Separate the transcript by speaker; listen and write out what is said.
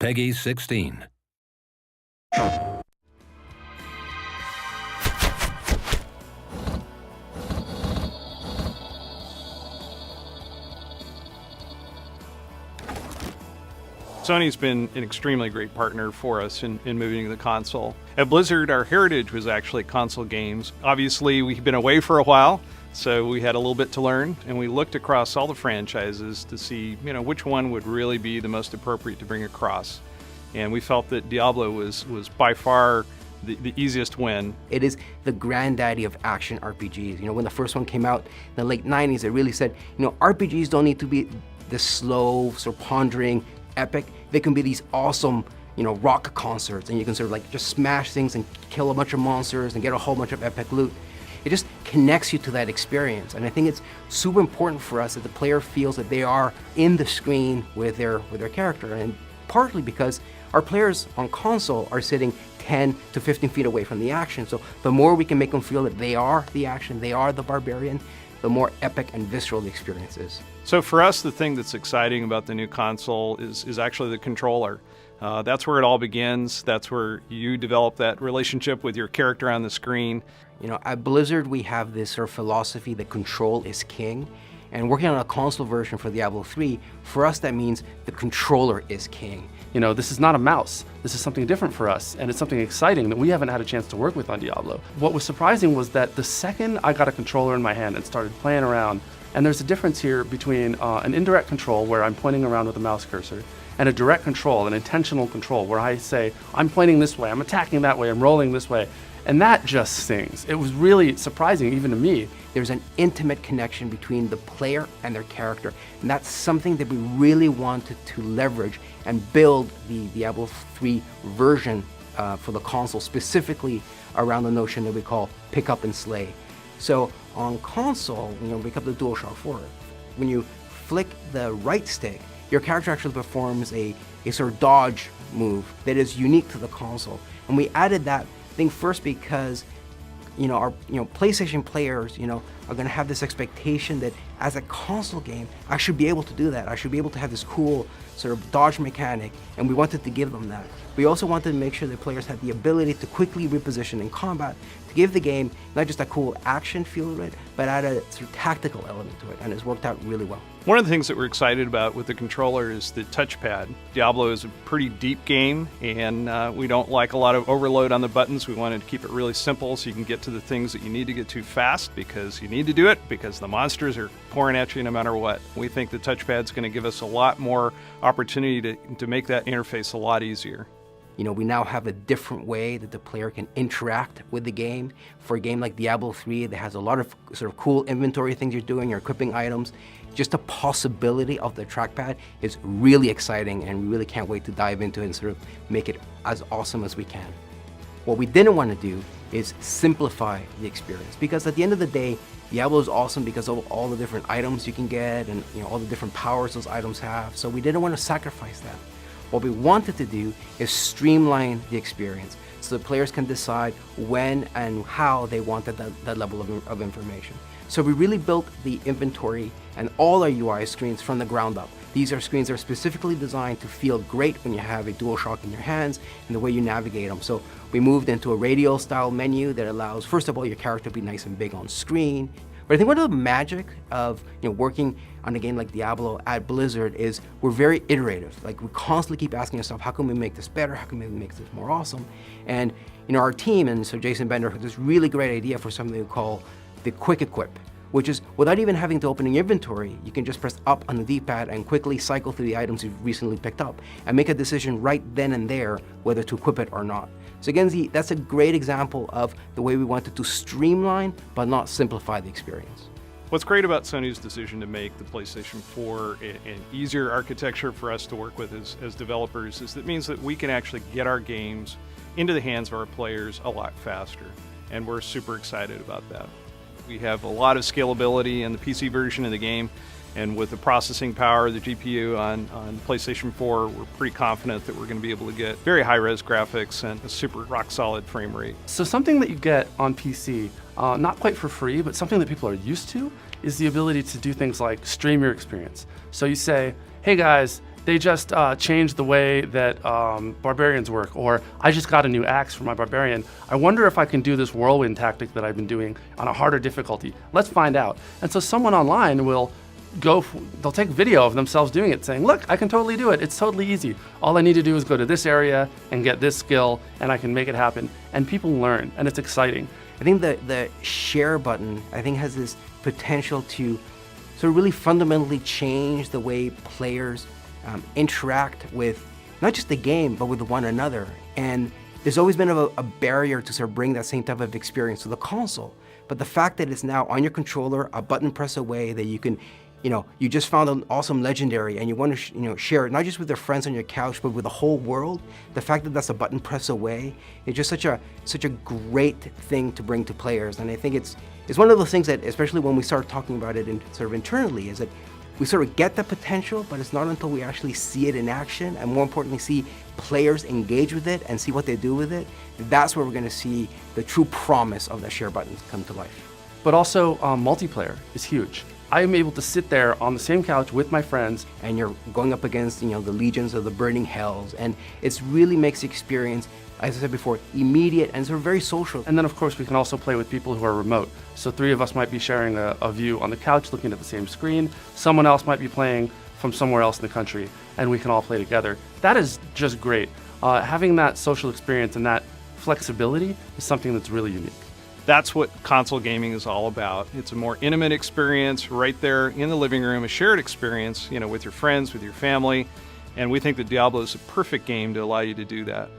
Speaker 1: Peggy 16.
Speaker 2: Sony's been an extremely great partner for us in moving to the console. At Blizzard, our heritage was actually console games. Obviously, we've been away for a while, so we had a little bit to learn, and we looked across all the franchises to see, which one would really be the most appropriate to bring across. And we felt that Diablo was by far the easiest win.
Speaker 3: It is the granddaddy of action RPGs. When the first one came out in the late 90s, it really said, RPGs don't need to be this slow, sort of pondering, epic. They can be these awesome, rock concerts, and you can sort of like just smash things and kill a bunch of monsters and get a whole bunch of epic loot. It just connects you to that experience, and I think it's super important for us that the player feels that they are in the screen with their character, and partly because our players on console are sitting 10 to 15 feet away from the action, so the more we can make them feel that they are the action, they are the barbarian, the more epic and visceral the experience is.
Speaker 2: So for us, the thing that's exciting about the new console is actually the controller. That's where it all begins. That's where you develop that relationship with your character on the screen.
Speaker 3: At Blizzard, we have this sort of philosophy that control is king. And working on a console version for Diablo III, for us that means the controller is king.
Speaker 4: This is not a mouse. This is something different for us, and it's something exciting that we haven't had a chance to work with on Diablo. What was surprising was that the second I got a controller in my hand and started playing around, and there's a difference here between an indirect control where I'm pointing around with a mouse cursor, and a direct control, an intentional control where I say, I'm pointing this way, I'm attacking that way, I'm rolling this way. And that just stings. It was really surprising, even to me.
Speaker 3: There's an intimate connection between the player and their character, and that's something that we really wanted to leverage and build the Diablo III version for the console, specifically around the notion that we call pick up and slay. So on console, pick up the DualShock 4. When you flick the right stick, your character actually performs a sort of dodge move that is unique to the console. And we added that thing first because our PlayStation players are going to have this expectation that as a console game I should be able to do that. I should be able to have this cool sort of dodge mechanic, and we wanted to give them that. We also wanted to make sure that players had the ability to quickly reposition in combat to give the game not just a cool action feel to it, but add a sort of tactical element to it, and it's worked out really well.
Speaker 2: One of the things that we're excited about with the controller is the touchpad. Diablo is a pretty deep game, and we don't like a lot of overload on the buttons. We wanted to keep it really simple so you can get to the things that you need to get to fast because you need to do it because the monsters are pouring at you no matter what. We think the touchpad's going to give us a lot more opportunity to make that interface a lot easier.
Speaker 3: We now have a different way that the player can interact with the game. For a game like Diablo 3 that has a lot of sort of cool inventory things you're doing, you're equipping items, just the possibility of the trackpad is really exciting, and we really can't wait to dive into it and sort of make it as awesome as we can. What we didn't want to do is simplify the experience, because at the end of the day, Diablo is awesome because of all the different items you can get and all the different powers those items have, so we didn't want to sacrifice that. What we wanted to do is streamline the experience so the players can decide when and how they wanted that level of information. So we really built the inventory and all our UI screens from the ground up. These are screens that are specifically designed to feel great when you have a DualShock in your hands and the way you navigate them. So we moved into a radial style menu that allows, first of all, your character to be nice and big on screen. But I think one of the magic of working on a game like Diablo at Blizzard is we're very iterative. Like, we constantly keep asking ourselves, how can we make this better? How can we make this more awesome? And our team, and so Jason Bender, has this really great idea for something we call the quick equip, which is without even having to open an inventory, you can just press up on the D-pad and quickly cycle through the items you've recently picked up and make a decision right then and there whether to equip it or not. So again, that's a great example of the way we wanted to streamline but not simplify the experience.
Speaker 2: What's great about Sony's decision to make the PlayStation 4 an easier architecture for us to work with as developers is that it means that we can actually get our games into the hands of our players a lot faster, and we're super excited about that. We have a lot of scalability in the PC version of the game, and with the processing power of the GPU on PlayStation 4, we're pretty confident that we're going to be able to get very high-res graphics and a super rock-solid frame rate.
Speaker 4: So something that you get on PC, not quite for free, but something that people are used to, is the ability to do things like stream your experience. So you say, hey guys, They just changed the way that barbarians work, or I just got a new axe for my barbarian. I wonder if I can do this whirlwind tactic that I've been doing on a harder difficulty. Let's find out. And so someone online will they'll take video of themselves doing it, saying, look, I can totally do it. It's totally easy. All I need to do is go to this area and get this skill, and I can make it happen. And people learn, and it's exciting.
Speaker 3: I think the share button, I think, has this potential to sort of really fundamentally change the way players interact with not just the game, but with one another. And there's always been a barrier to sort of bring that same type of experience to the console. But the fact that it's now on your controller, a button press away, that you can, you just found an awesome legendary and you want to, share it, not just with your friends on your couch, but with the whole world. The fact that that's a button press away is just such a great thing to bring to players. And I think it's one of those things that, especially when we start talking about it sort of internally, is that we sort of get the potential, but it's not until we actually see it in action, and more importantly, see players engage with it and see what they do with it. That's where we're going to see the true promise of the share buttons come to life.
Speaker 4: But also, multiplayer is huge. I am able to sit there on the same couch with my friends.
Speaker 3: And you're going up against, the legions of the burning hells, and it really makes the experience, as I said before, immediate and sort of very social.
Speaker 4: And then, of course, we can also play with people who are remote. So 3 of us might be sharing a view on the couch looking at the same screen. Someone else might be playing from somewhere else in the country, and we can all play together. That is just great. Having that social experience and that flexibility is something that's really unique.
Speaker 2: That's what console gaming is all about. It's a more intimate experience right there in the living room, a shared experience, with your friends, with your family. And we think that Diablo is a perfect game to allow you to do that.